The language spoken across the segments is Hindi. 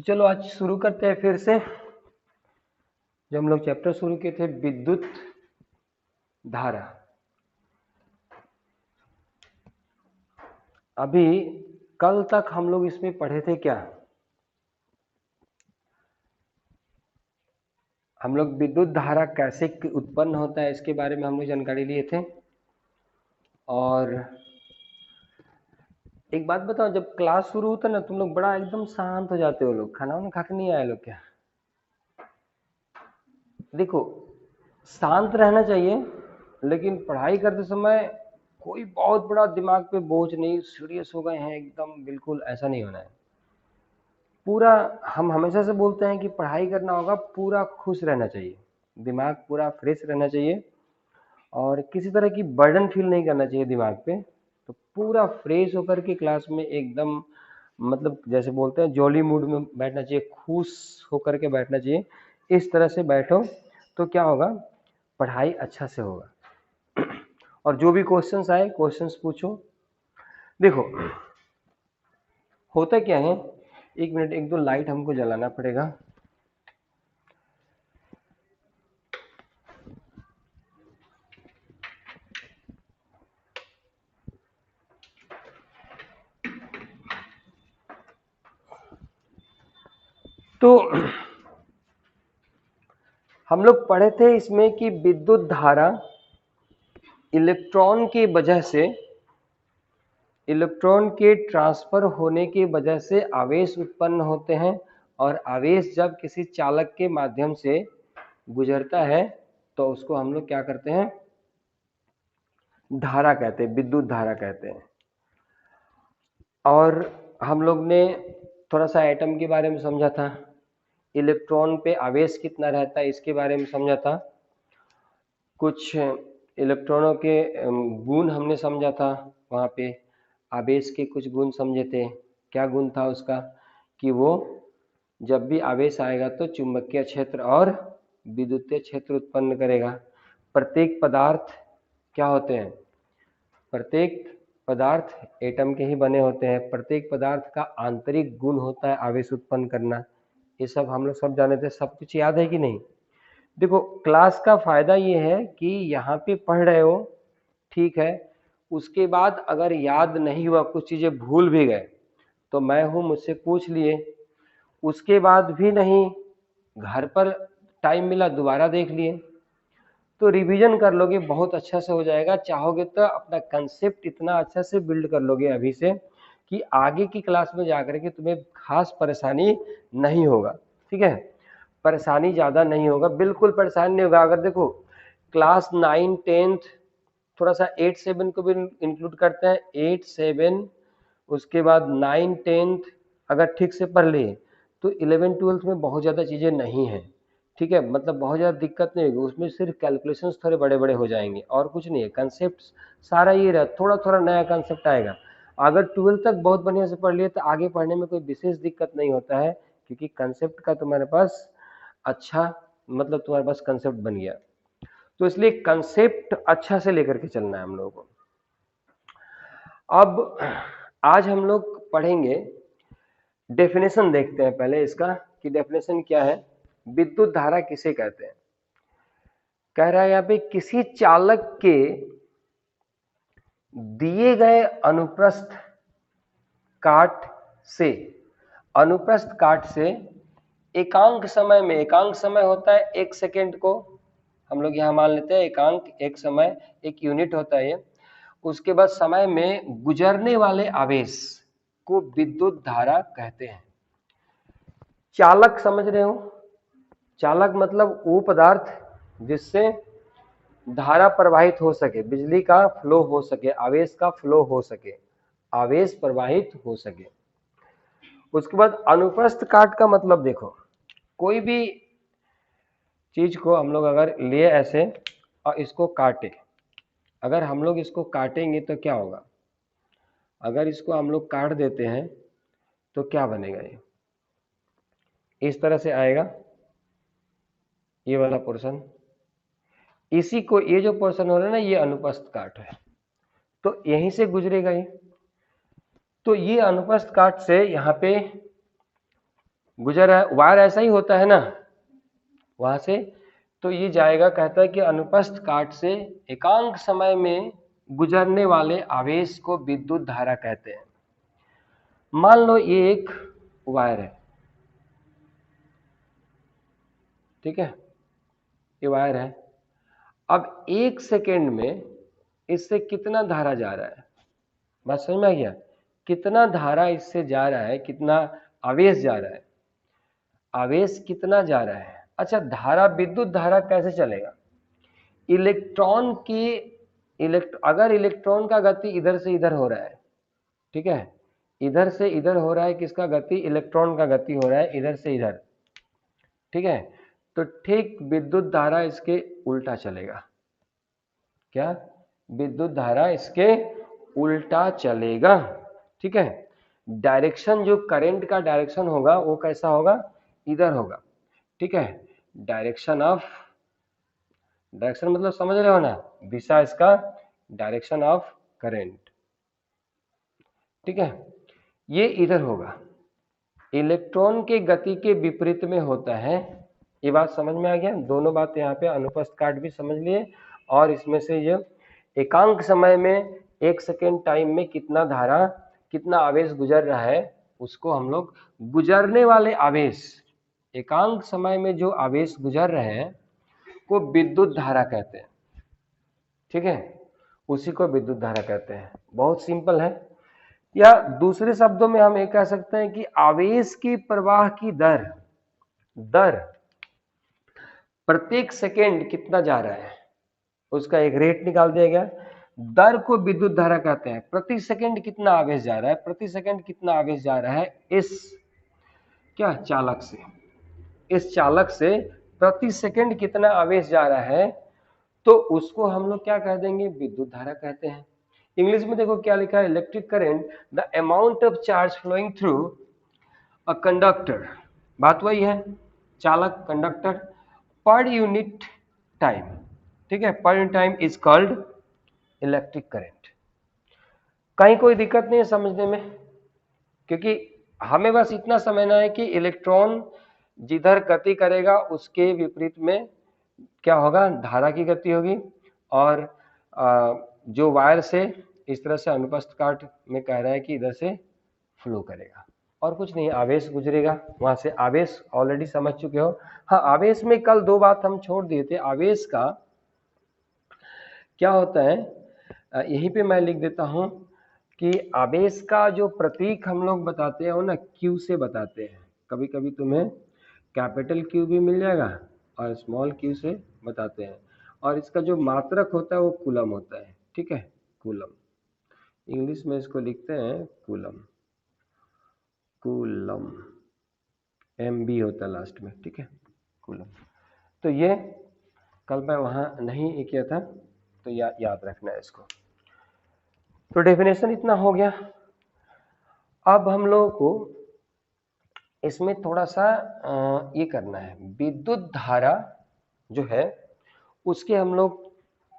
तो चलो आज शुरू करते हैं फिर से। जो हम लोग चैप्टर शुरू किए थे विद्युत धारा। अभी कल तक हम लोग इसमें पढ़े थे क्या? हम लोग विद्युत धारा कैसे उत्पन्न होता है इसके बारे में हम लोग जानकारी लिए थे। और एक बात बताओ, जब क्लास शुरू होता है ना तुम लोग बड़ा एकदम शांत हो जाते हो। लोग खाना वाना खा के नहीं आए लोग क्या? देखो, शांत रहना चाहिए, लेकिन पढ़ाई करते समय कोई बहुत बड़ा दिमाग पे बोझ नहीं, सीरियस हो गए हैं एकदम, बिल्कुल ऐसा नहीं होना है। पूरा हम हमेशा से बोलते हैं कि पढ़ाई करना होगा, पूरा खुश रहना चाहिए, दिमाग पूरा फ्रेश रहना चाहिए और किसी तरह की बर्डन फील नहीं करना चाहिए दिमाग पे। तो पूरा फ्रेश होकर के क्लास में एकदम, मतलब जैसे बोलते हैं जॉली मूड में बैठना चाहिए, खुश होकर के बैठना चाहिए। इस तरह से बैठो तो क्या होगा, पढ़ाई अच्छा से होगा। और जो भी क्वेश्चंस आए क्वेश्चंस पूछो। देखो होता क्या है, एक मिनट, एक दो लाइट हमको जलाना पड़ेगा। तो हम लोग पढ़े थे इसमें कि विद्युत धारा इलेक्ट्रॉन की वजह से, इलेक्ट्रॉन के ट्रांसफर होने की वजह से आवेश उत्पन्न होते हैं। और आवेश जब किसी चालक के माध्यम से गुजरता है तो उसको हम लोग क्या करते हैं, धारा कहते हैं, विद्युत धारा कहते हैं। और हम लोग ने थोड़ा सा एटम के बारे में समझा था, इलेक्ट्रॉन पे आवेश कितना रहता है इसके बारे में समझा था, कुछ इलेक्ट्रॉनों के गुण हमने समझा था, वहाँ पे आवेश के कुछ गुण समझे थे। क्या गुण था उसका, कि वो जब भी आवेश आएगा तो चुंबकीय क्षेत्र और विद्युतीय क्षेत्र उत्पन्न करेगा। प्रत्येक पदार्थ क्या होते हैं, प्रत्येक पदार्थ एटम के ही बने होते हैं। प्रत्येक पदार्थ का आंतरिक गुण होता है आवेश उत्पन्न करना। ये सब हम लोग सब जाने थे, सब कुछ याद है कि नहीं? देखो क्लास का फायदा ये है कि यहाँ पे पढ़ रहे हो, ठीक है, उसके बाद अगर याद नहीं हुआ, कुछ चीज़ें भूल भी गए तो मैं हूँ, मुझसे पूछ लिए। उसके बाद भी नहीं, घर पर टाइम मिला दोबारा देख लिए, तो रिवीजन कर लोगे, बहुत अच्छा से हो जाएगा। चाहोगे तो अपना कंसेप्ट इतना अच्छा से बिल्ड कर लोगे अभी से कि आगे की क्लास में जाकर के तुम्हें खास परेशानी नहीं होगा। ठीक है, परेशानी ज़्यादा नहीं होगा, बिल्कुल परेशानी नहीं होगा। अगर देखो क्लास 9 10th, थोड़ा सा 8 7 को भी इंक्लूड करते हैं, 8 7, उसके बाद 9 10th अगर ठीक से पढ़ लिए तो 11 12th में बहुत ज़्यादा चीज़ें नहीं हैं। ठीक है, मतलब बहुत ज़्यादा दिक्कत नहीं होगी उसमें, सिर्फ कैलकुलेशंस थोड़े बड़े बड़े हो जाएंगे और कुछ नहीं है। कंसेप्ट सारा ये रहा, थोड़ा थोड़ा नया कंसेप्ट आएगा। अगर 12th तक बहुत बढ़िया से पढ़ लिए तो आगे पढ़ने में कोई विशेष दिक्कत नहीं होता है, क्योंकि कंसेप्ट का तुम्हारे पास अच्छा, मतलब तुम्हारे पास कंसेप्ट बन गया। तो इसलिए कंसेप्ट अच्छा से लेकर के चलना है हम लोगों को। अब आज हम लोग पढ़ेंगे, डेफिनेशन देखते हैं पहले इसका कि डेफिनेशन क्या है, विद्युत धारा किसे कहते हैं। कह रहा है यहाँ पे, किसी चालक के दिए गए अनुप्रस्थ काट से, अनुप्रस्थ काट से एकांक समय में, एकांक समय होता है 1 सेकेंड को हम लोग यहाँ मान लेते हैं, एकांक एक समय, एक यूनिट होता है ये। उसके बाद समय में गुजरने वाले आवेश को विद्युत धारा कहते हैं। चालक समझ रहे हो, चालक मतलब वो पदार्थ जिससे धारा प्रवाहित हो सके, बिजली का फ्लो हो सके, आवेश का फ्लो हो सके, आवेश प्रवाहित हो सके। उसके बाद अनुप्रस्थ काट का मतलब देखो, कोई भी चीज को हम लोग अगर लिए ऐसे और इसको काटे, अगर हम लोग इसको काटेंगे तो क्या होगा, अगर इसको हम लोग काट देते हैं तो क्या बनेगा, ये इस तरह से आएगा ये वाला पोर्शन। इसी को, ये जो पोर्शन हो रहा है ना, ये अनुप्रस्थ काट है, तो यहीं से गुजरेगा ये। तो ये अनुप्रस्थ काट से यहाँ पे गुजर है, वायर ऐसा ही होता है ना वहां से, तो ये जाएगा, कहता है कि अनुप्रस्थ काट से एकांक समय में गुजरने वाले आवेश को विद्युत धारा कहते हैं। मान लो ये एक वायर है, ठीक है, ये वायर है। अब 1 सेकेंड में इससे कितना धारा जा रहा है, बात समझ में आ गया? कितना धारा इससे जा रहा है, कितना आवेश जा रहा है, आवेश कितना जा रहा है। अच्छा, धारा, विद्युत धारा कैसे चलेगा? इलेक्ट्रॉन की अगर इलेक्ट्रॉन का गति इधर से इधर हो रहा है, ठीक है, इधर से इधर हो रहा है, किसका गति? इलेक्ट्रॉन का गति हो रहा है इधर से इधर, ठीक है, तो ठीक विद्युत धारा इसके उल्टा चलेगा। क्या? विद्युत धारा इसके उल्टा चलेगा, ठीक है। डायरेक्शन, जो करंट का डायरेक्शन होगा वो कैसा होगा? इधर होगा, ठीक है। डायरेक्शन मतलब समझ रहे हो ना, दिशा इसका, डायरेक्शन ऑफ करंट, ठीक है, ये इधर होगा। इलेक्ट्रॉन के गति के विपरीत में होता है। ये बात समझ में आ गया? दोनों बात यहाँ पे अनुप्रस्थ काट भी समझ लिए, और इसमें से ये एकांक समय में 1 सेकेंड टाइम में कितना धारा, कितना आवेश गुजर रहा है, उसको हम लोग गुजरने वाले आवेश, एकांक समय में जो आवेश गुजर रहे हैं को विद्युत धारा कहते हैं, ठीक है, उसी को विद्युत धारा कहते हैं। बहुत सिंपल है। या दूसरे शब्दों में हम ये कह सकते हैं कि आवेश की प्रवाह की दर प्रत्येक सेकेंड कितना जा रहा है, उसका एक रेट निकाल दिया गया, दर को विद्युत धारा कहते हैं। प्रति सेकंड कितना आवेश जा रहा है, प्रति सेकंड कितना आवेश जा रहा है इस क्या चालक से, इस चालक से प्रति सेकंड कितना आवेश जा रहा है, तो उसको हम लोग क्या कह देंगे? विद्युत धारा कहते हैं। इंग्लिश में देखो क्या लिखा है, electric current the amount of charge flowing through a conductor, बात वही है, चालक, कंडक्टर, पर यूनिट टाइम, ठीक है, per unit time is called electric current. कहीं कोई दिक्कत नहीं है समझने में, क्योंकि हमें बस इतना समझना है कि इलेक्ट्रॉन जिधर गति करेगा उसके विपरीत में क्या होगा? धारा की गति होगी, और जो वायर से इस तरह से अनुप्रस्थ काट में कह रहा है कि इधर से फ्लो करेगा, और कुछ नहीं, आवेश गुजरेगा वहां से। आवेश ऑलरेडी समझ चुके हो। हाँ, आवेश में कल 2 बात हम छोड़ दिए थे। आवेश का क्या होता है, यहीं पे मैं लिख देता हूं कि आवेश का जो प्रतीक हम लोग बताते हैं वो ना क्यू से बताते हैं। कभी कभी तुम्हें कैपिटल क्यू भी मिल जाएगा और स्मॉल क्यू से बताते हैं, और इसका जो मात्रक होता है वो कूलम होता है, ठीक है, कूलम। इंग्लिश में इसको लिखते हैं कूलम, कूलम, MB होता है लास्ट में, ठीक है, कूलम। तो ये कल मैं वहां नहीं किया था, तो याद रखना है इसको। तो डेफिनेशन इतना हो गया। अब हम लोगों को इसमें थोड़ा सा ये करना है, विद्युत धारा जो है उसके हम लोग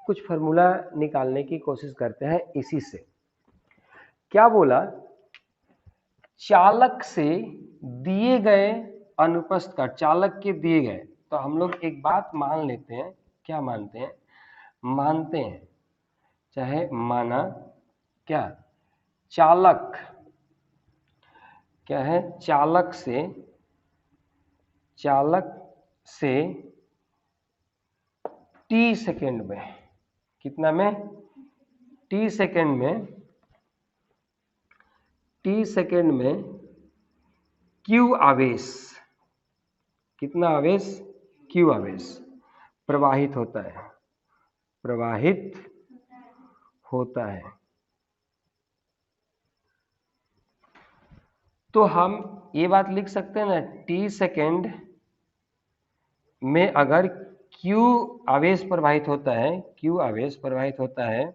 कुछ फार्मूला निकालने की कोशिश करते हैं। इसी से क्या बोला, चालक से दिए गए अनुप्रस्थ काट, चालक के दिए गए, तो हम लोग एक बात मान लेते हैं। क्या मानते हैं? मानते हैं, चाहे माना क्या, चालक क्या है, चालक से t सेकेंड में, कितना में? t सेकेंड में q आवेश, कितना आवेश? q आवेश प्रवाहित होता है, प्रवाहित होता है। तो हम ये बात लिख सकते हैं ना, t सेकेंड में अगर q आवेश प्रवाहित होता है, q आवेश प्रवाहित होता है,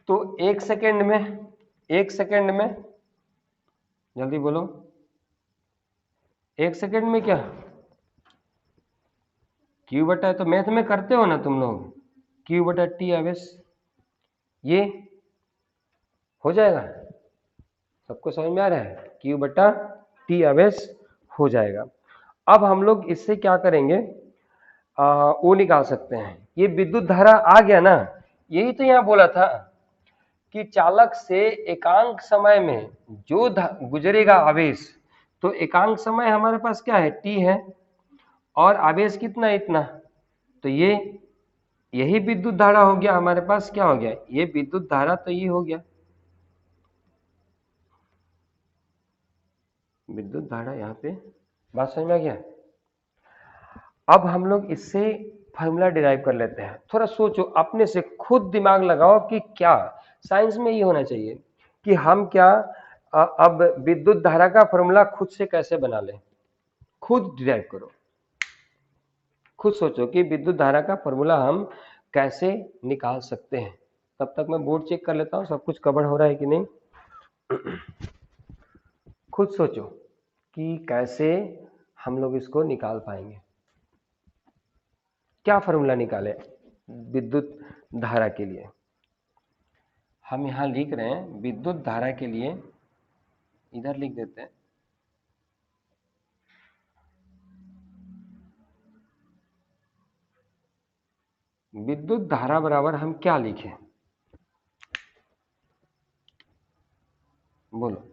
तो 1 सेकेंड में जल्दी बोलो, 1 सेकेंड में क्या, q बटा, तो मैथ में करते हो ना तुम लोग, q बटा t आवेश, ये हो जाएगा। सबको समझ में आ रहा है? Q बटा T आवेश हो जाएगा। अब हम लोग इससे क्या करेंगे, वो निकाल सकते हैं। ये विद्युत धारा आ गया ना, यही तो यहाँ बोला था कि चालक से एकांक समय में जो गुजरेगा आवेश, तो एकांक समय हमारे पास क्या है, T है, और आवेश कितना है, इतना। तो ये यही विद्युत धारा हो गया हमारे पास, क्या हो गया, ये विद्युत धारा तो ये हो गया विद्युत धारा। यहाँ पे बात समझ में आ गया? अब हम लोग इससे फार्मूला डिराइव कर लेते हैं। थोड़ा सोचो, अपने से खुद दिमाग लगाओ कि क्या साइंस में ये होना चाहिए कि हम क्या अब विद्युत धारा का फार्मूला खुद से कैसे बना लें। खुद डिराइव करो, खुद सोचो कि विद्युत धारा का फार्मूला हम कैसे निकाल सकते हैं। तब तक मैं बोर्ड चेक कर लेता हूँ सब कुछ कवर हो रहा है कि नहीं। खुद सोचो कि कैसे हम लोग इसको निकाल पाएंगे, क्या फार्मूला निकाले विद्युत धारा के लिए। हम यहाँ लिख रहे हैं विद्युत धारा के लिए, इधर लिख देते हैं विद्युत धारा बराबर हम क्या लिखें, बोलो।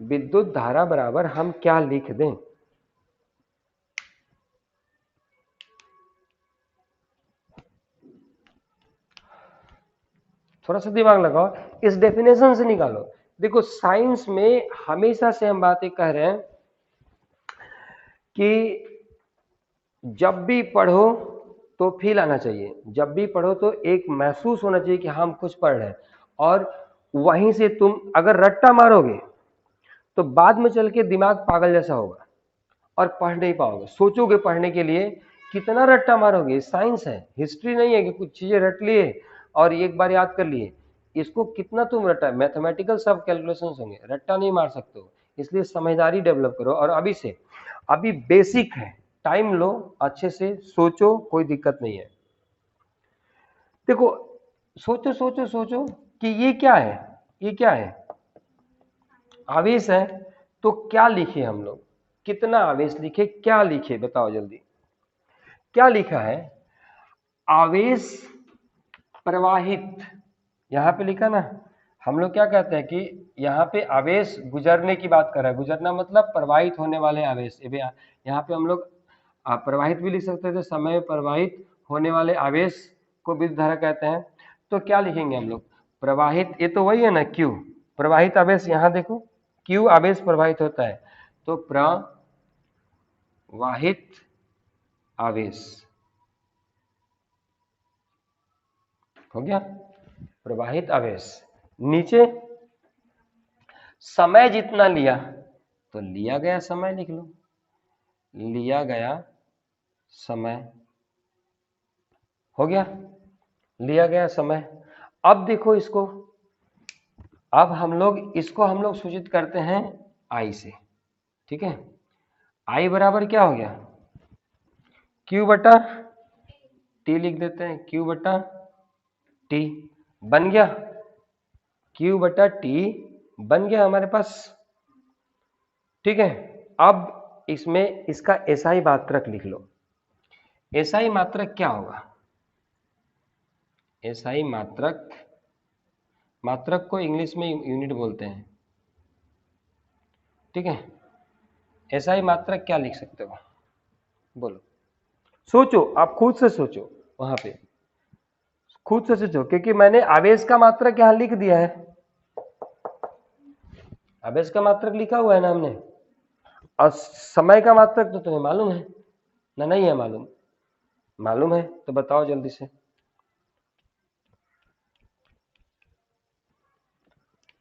विद्युत धारा बराबर हम क्या लिख दें। थोड़ा सा दिमाग लगाओ, इस डेफिनेशन से निकालो। देखो साइंस में हमेशा से हम बातें कह रहे हैं कि जब भी पढ़ो तो फील आना चाहिए, जब भी पढ़ो तो एक महसूस होना चाहिए कि हम कुछ पढ़ रहे हैं, और वहीं से तुम अगर रट्टा मारोगे तो बाद में चल के दिमाग पागल जैसा होगा और पढ़ नहीं पाओगे। सोचोगे पढ़ने के लिए, कितना रट्टा मारोगे। साइंस है, हिस्ट्री नहीं है कि कुछ चीजें रट लिए और एक बार याद कर लिए। इसको कितना तुम रट्टा, मैथमेटिकल सब कैलकुलेशंस होंगे, रट्टा नहीं मार सकते हो। इसलिए समझदारी डेवलप करो, और अभी से, अभी बेसिक है, टाइम लो, अच्छे से सोचो, कोई दिक्कत नहीं है। देखो सोचो सोचो सोचो कि ये क्या है, ये क्या है, आवेश है। तो क्या लिखे हम लोग, कितना आवेश लिखे, क्या लिखे, बताओ जल्दी। क्या लिखा है, आवेश प्रवाहित, यहां पे लिखा ना। हम लोग क्या कहते हैं कि यहाँ पे आवेश गुजरने की बात कर रहा है, गुजरना मतलब प्रवाहित होने वाले आवेश। यहाँ पे हम लोग प्रवाहित भी लिख सकते थे, समय प्रवाहित होने वाले आवेश को विद्युत धारा कहते हैं। तो क्या लिखेंगे हम लोग, प्रवाहित, ये तो वही है ना, क्यू प्रवाहित आवेश। यहाँ देखो क्यू आवेश प्रवाहित होता है, तो प्रवाहित आवेश हो गया, प्रवाहित आवेश। नीचे समय जितना लिया, तो लिया गया समय लिख लो, लिया गया समय हो गया, लिया गया समय। अब देखो इसको, अब हम लोग सूचित करते हैं आई से, ठीक है। आई बराबर क्या हो गया, क्यू बटा टी लिख देते हैं, क्यू बटा टी बन गया, क्यू बटा टी बन गया हमारे पास, ठीक है। अब इसमें इसका एसआई मात्रक लिख लो। एसआई मात्रक क्या होगा, एसआई मात्रक, मात्रक को इंग्लिश में यूनिट बोलते हैं, ठीक है। एसआई मात्रक क्या लिख सकते हो, बोलो। सोचो, आप खुद से सोचो, वहां पे खुद से सोचो, क्योंकि मैंने आवेश का मात्रक यहां लिख दिया है, आवेश का मात्रक लिखा हुआ है ना हमने, और समय का मात्रक तो तुम्हें मालूम है ना, नहीं है मालूम, मालूम है तो बताओ जल्दी से।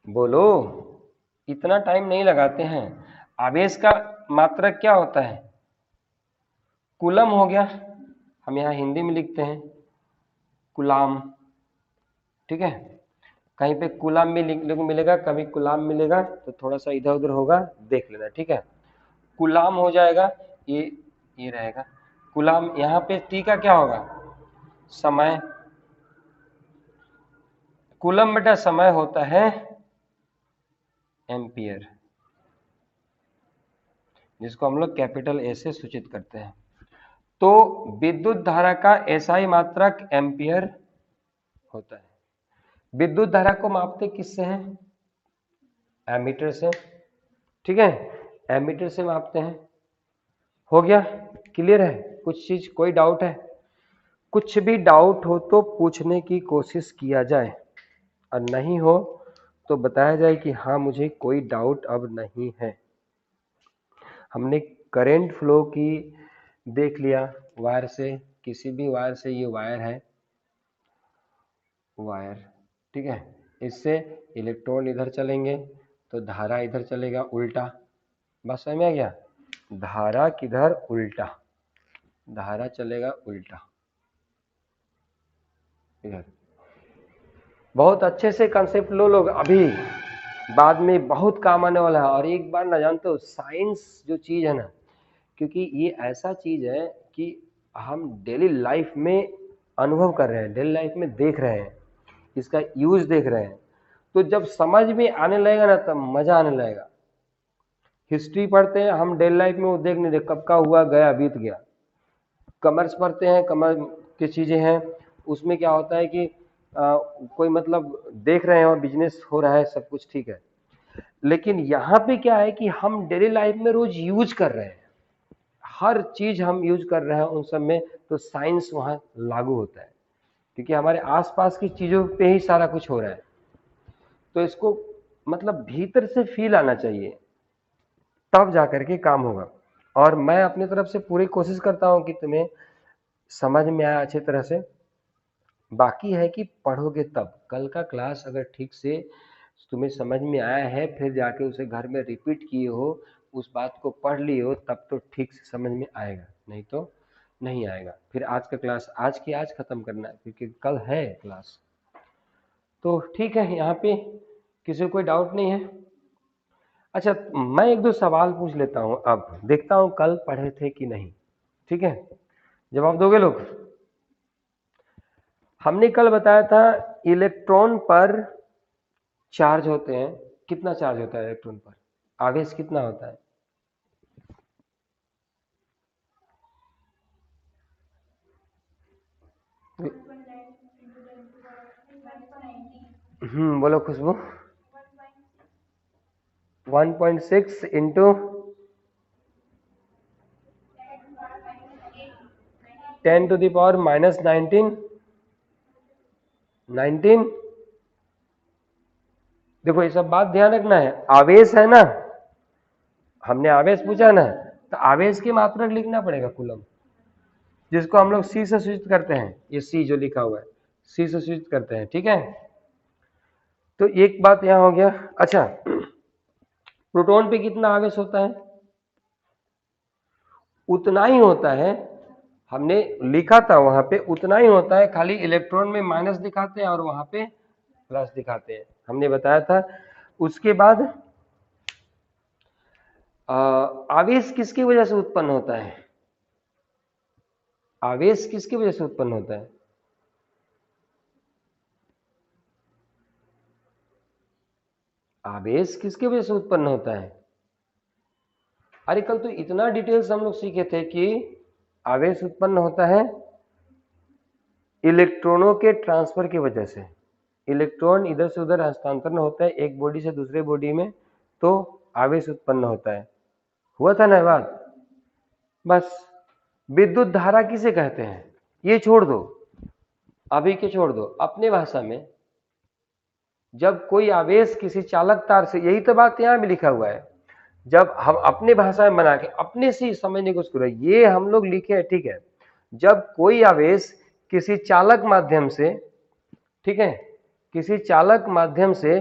बोलो, इतना टाइम नहीं लगाते हैं। आवेश का मात्रक क्या होता है, कूलम हो गया, हम यहाँ हिंदी में लिखते हैं कुलाम, ठीक है। कहीं पे कुलाम भी मिलेगा, कभी कुलाम मिलेगा, तो थोड़ा सा इधर उधर होगा, देख लेना, ठीक है। कुलाम हो जाएगा, ये रहेगा कुलाम। यहाँ पे टी का क्या होगा, समय, कुलम बटा समय होता है एम्पियर, जिसको हम लोग कैपिटल ए से सूचित करते हैं। तो विद्युत धारा का एसआई मात्रक एम्पियर होता है। विद्युत धारा को मापते किससे हैं? एमीटर से, ठीक है, एमीटर से मापते हैं। हो गया, क्लियर है? कुछ चीज कोई डाउट है? कुछ भी डाउट हो तो पूछने की कोशिश किया जाए, और नहीं हो तो बताया जाए कि हाँ मुझे कोई डाउट अब नहीं है। हमने करंट फ्लो की देख लिया, वायर से, किसी भी वायर से, ये वायर है, वायर, ठीक है, इससे इलेक्ट्रॉन इधर चलेंगे तो धारा इधर चलेगा उल्टा। बस समझ में आ गया? धारा किधर? उल्टा, धारा चलेगा उल्टा इधर। बहुत अच्छे से कंसेप्ट लो लोग, अभी बाद में बहुत काम आने वाला है। और एक बार ना जानते हो, साइंस जो चीज है ना, क्योंकि ये ऐसा चीज है कि हम डेली लाइफ में अनुभव कर रहे हैं, डेली लाइफ में देख रहे हैं, इसका यूज देख रहे हैं, तो जब समझ में आने लगेगा ना तब मजा आने लगेगा। हिस्ट्री पढ़ते हैं हम डेली लाइफ में, वो देख नहीं, देख कब का हुआ गया बीत गया। कॉमर्स पढ़ते हैं, कॉमर्स की चीजें हैं, उसमें क्या होता है कि कोई मतलब देख रहे हैं और बिजनेस हो रहा है, सब कुछ ठीक है। लेकिन यहाँ पे क्या है कि हम डेली लाइफ में रोज यूज कर रहे हैं, हर चीज हम यूज कर रहे हैं उन सब में, तो साइंस वहां लागू होता है, क्योंकि हमारे आसपास की चीजों पे ही सारा कुछ हो रहा है। तो इसको मतलब भीतर से फील आना चाहिए, तब जाकर के काम होगा। और मैं अपनी तरफ से पूरी कोशिश करता हूं कि तुम्हें समझ में आए अच्छी तरह से। बाकी है कि पढ़ोगे तब, कल का क्लास अगर ठीक से तुम्हें समझ में आया है, फिर जाके उसे घर में रिपीट किए हो, उस बात को पढ़ लिए हो, तब तो ठीक से समझ में आएगा, नहीं तो नहीं आएगा। फिर आज का क्लास आज की आज खत्म करना है, क्योंकि कल है क्लास। तो ठीक है, यहाँ पे किसी को कोई डाउट नहीं है? अच्छा, मैं एक दो सवाल पूछ लेता हूँ, अब देखता हूँ कल पढ़े थे कि नहीं, ठीक है? जवाब दोगे लोग? हमने कल बताया था इलेक्ट्रॉन पर चार्ज होते हैं, कितना चार्ज होता है इलेक्ट्रॉन पर, आवेश कितना होता है? बोलो खुशबू। 1.6 इंटू 10⁻⁻19 19। देखो ये सब बात ध्यान रखना है, आवेश है ना, हमने आवेश पूछा ना, तो आवेश की मात्रक लिखना पड़ेगा कूलम, जिसको हम लोग सी से सूचित करते हैं। ये सी जो लिखा हुआ है, सी से सूचित करते हैं, ठीक है? तो एक बात यहां हो गया। अच्छा, प्रोटॉन पे कितना आवेश होता है? उतना ही होता है, हमने लिखा था वहां पे उतना ही होता है, खाली इलेक्ट्रॉन में माइनस दिखाते हैं और वहां पे प्लस दिखाते हैं, हमने बताया था। उसके बाद आवेश किसकी वजह से उत्पन्न होता है? आवेश किसकी वजह से उत्पन्न होता है? आवेश किसकी वजह से उत्पन्न होता है? अरे कल तो इतना डिटेल्स हम लोग सीखे थे कि आवेश उत्पन्न होता है इलेक्ट्रॉनों के ट्रांसफर की वजह से। इलेक्ट्रॉन इधर से उधर हस्तांतरण होता है एक बॉडी से दूसरे बॉडी में, तो आवेश उत्पन्न होता है। हुआ था ना बात? बस विद्युत धारा किसे कहते हैं ये छोड़ दो, अभी के छोड़ दो, अपने भाषा में जब कोई आवेश किसी चालक तार से, यही तो बात यहां भी लिखा हुआ है, जब हम अपने भाषा में बना के अपने से समझने की कोशिश करो, ये हम लोग लिखे हैं, ठीक है? जब कोई आवेश किसी चालक माध्यम से, ठीक है, किसी चालक माध्यम से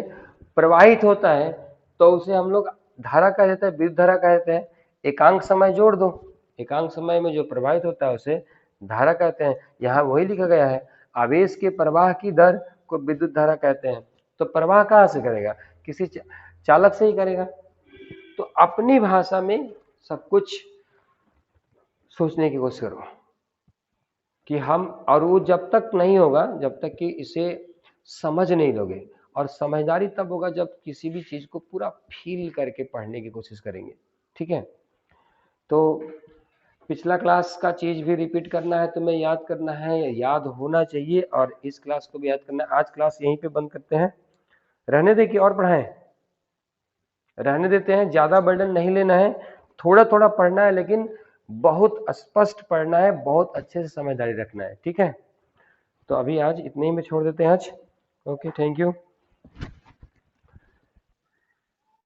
प्रवाहित होता है, तो उसे हम लोग धारा कह देते हैं, विद्युत धारा कह देते हैं। एकांक समय जोड़ दो, एकांक समय में जो प्रवाहित होता है उसे धारा कहते हैं। यहाँ वही लिखा गया है, आवेश के प्रवाह की दर को विद्युत धारा कहते हैं। तो प्रवाह कहाँ से करेगा? किसी चालक से ही करेगा। तो अपनी भाषा में सब कुछ सोचने की कोशिश करो कि हम, और वो जब तक नहीं होगा जब तक कि इसे समझ नहीं लोगे। और समझदारी तब होगा जब किसी भी चीज़ को पूरा फील करके पढ़ने की कोशिश करेंगे। ठीक है, तो पिछला क्लास का चीज़ भी रिपीट करना है, तुम्हें याद करना है, याद होना चाहिए, और इस क्लास को भी याद करना है। आज क्लास यहीं पे बंद करते हैं, रहने दे कि और पढ़ाएं? रहने देते हैं, ज़्यादा बर्डन नहीं लेना है, थोड़ा थोड़ा पढ़ना है, लेकिन बहुत स्पष्ट पढ़ना है, बहुत अच्छे से समझदारी रखना है। ठीक है, तो अभी आज इतने ही में छोड़ देते हैं आज। Okay, thank you.